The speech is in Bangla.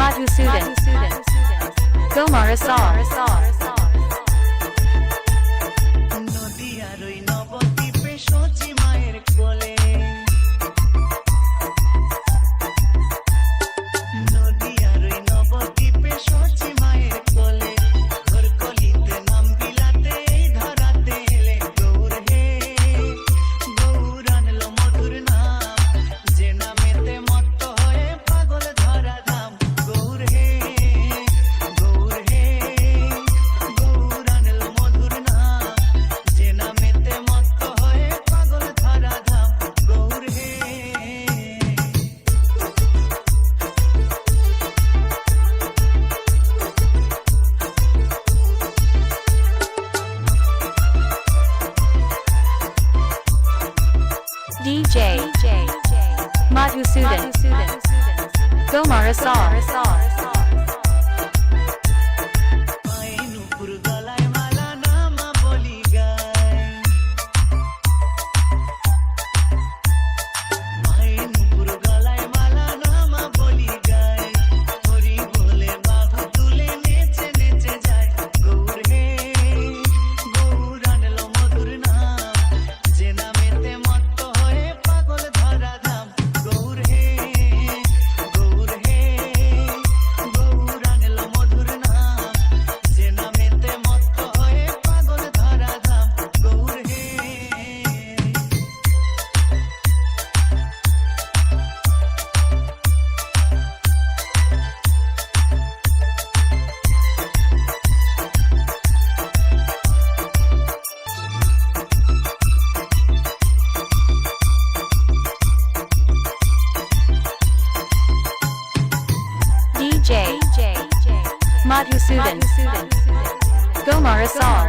Madhusudan, Gomarasar, নদিয়ার ওই নবদ্বীপে সচি মায়ের কোলে নদিয়ার ওই নবদ্বীপে সচি মায়ের কোলে ঘরকলিতে নাম বিলাতে এই ধরাতে এলে গৌর হে গৌর আনলো মধুর নাম যে নামেতে মত্ত হয়ে পাগল ধরা ধাম গৌর হে গৌর হে গৌর আনলো মধুর নাম যে নামেতে মত্ত হয়ে পাগল ধরা ধাম গৌর হে DJ, Madhusudan, Gomarasar, পায়ে নুপুর গলায় মালা নামা বলি গায় পায়ে নুপুর গলায় মালা নামা বলি গায় হরি বলে বাহু তুলে নেচে নেচে যায় গৌর হে গৌর আনলো মধুর নাম যে নামেতে মত্ত হয়ে পাগল ধরা ধাম গৌর হে গৌর হে গৌর আনলো মধুর নাম যে নামেতে মত্ত হয়ে পাগল ধরা ধাম গৌর হে DJ, Madhusudan, Gomarasar,